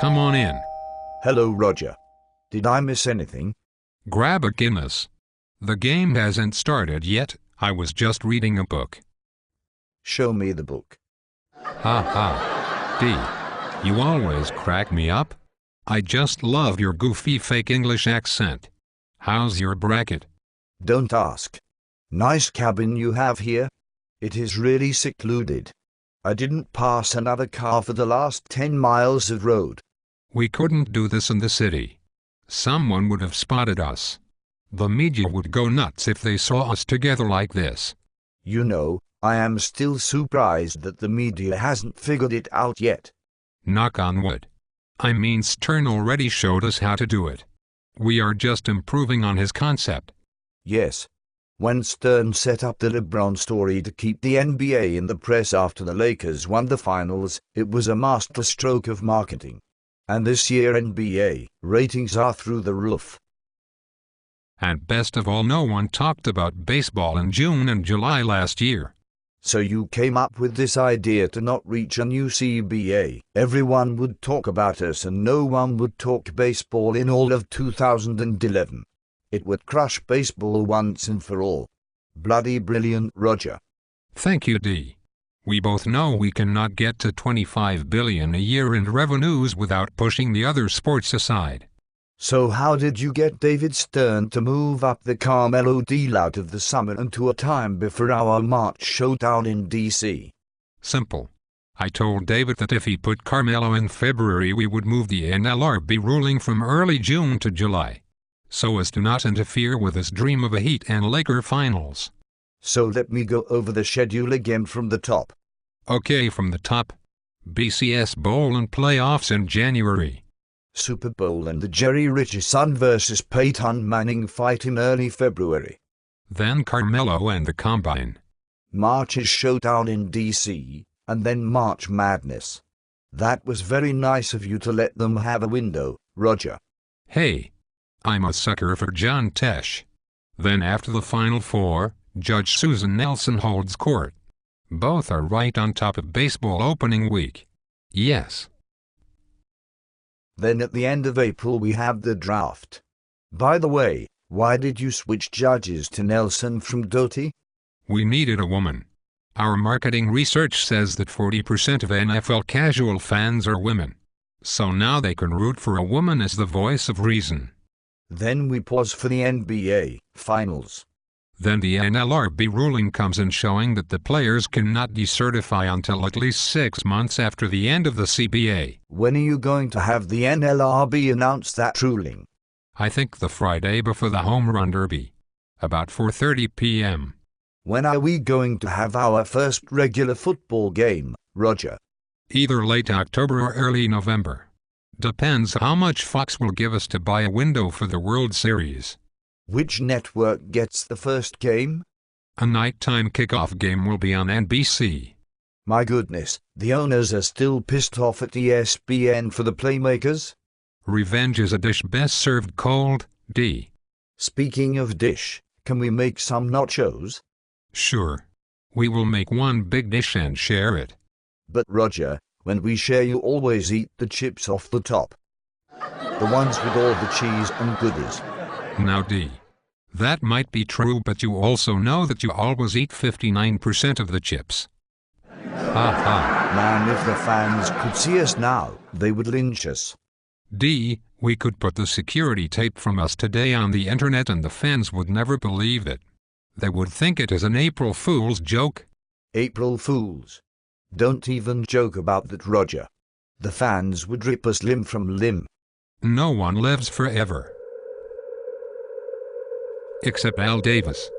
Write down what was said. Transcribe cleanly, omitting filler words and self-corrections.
Come on in. Hello, Roger. Did I miss anything? Grab a Guinness. The game hasn't started yet. I was just reading a book. Show me the book. Ha ha. D. You always crack me up. I just love your goofy fake English accent. How's your bracket? Don't ask. Nice cabin you have here. It is really secluded. I didn't pass another car for the last 10 miles of road. We couldn't do this in the city. Someone would have spotted us. The media would go nuts if they saw us together like this. You know, I am still surprised that the media hasn't figured it out yet. Knock on wood. I mean, Stern already showed us how to do it. We are just improving on his concept. Yes. When Stern set up the LeBron story to keep the NBA in the press after the Lakers won the finals, it was a masterstroke of marketing. And this year NBA ratings are through the roof. And best of all, no one talked about baseball in June and July last year. So you came up with this idea to not reach a new CBA. Everyone would talk about us and no one would talk baseball in all of 2011. It would crush baseball once and for all. Bloody brilliant, Roger. Thank you, D. We both know we cannot get to $25 billion a year in revenues without pushing the other sports aside. So how did you get David Stern to move up the Carmelo deal out of the summer and to a time before our March showdown in D.C.? Simple. I told David that if he put Carmelo in February, we would move the NLRB ruling from early June to July, so as to not interfere with his dream of a Heat and Laker finals. So let me go over the schedule again from the top. Okay, from the top. BCS Bowl and playoffs in January. Super Bowl and the Jerry Richardson vs. Peyton Manning fight in early February. Then Carmelo and the Combine. March's showdown in D.C., and then March Madness. That was very nice of you to let them have a window, Roger. Hey, I'm a sucker for John Tesh. Then after the Final Four, Judge Susan Nelson holds court. Both are right on top of baseball opening week. Yes. Then at the end of April we have the draft. By the way, why did you switch judges to Nelson from Doty? We needed a woman. Our marketing research says that 40% of NFL casual fans are women. So now they can root for a woman as the voice of reason. Then we pause for the NBA Finals. Then the NLRB ruling comes in showing that the players cannot decertify until at least 6 months after the end of the CBA. When are you going to have the NLRB announce that ruling? I think the Friday before the Home Run Derby. About 4:30 p.m. When are we going to have our first regular football game, Roger? Either late October or early November. Depends how much Fox will give us to buy a window for the World Series. Which network gets the first game? A nighttime kickoff game will be on NBC. My goodness, the owners are still pissed off at ESPN for the playmakers? Revenge is a dish best served cold, D. Speaking of dish, can we make some nachos? Sure. We will make one big dish and share it. But Roger, when we share you always eat the chips off the top. The ones with all the cheese and goodies. Now D. That might be true, but you also know that you always eat 59% of the chips. Ha ha. Man, if the fans could see us now, they would lynch us. D. We could put the security tape from us today on the internet and the fans would never believe it. They would think it is an April Fool's joke. April Fools. Don't even joke about that, Roger. The fans would rip us limb from limb. No one lives forever. Except Al Davis.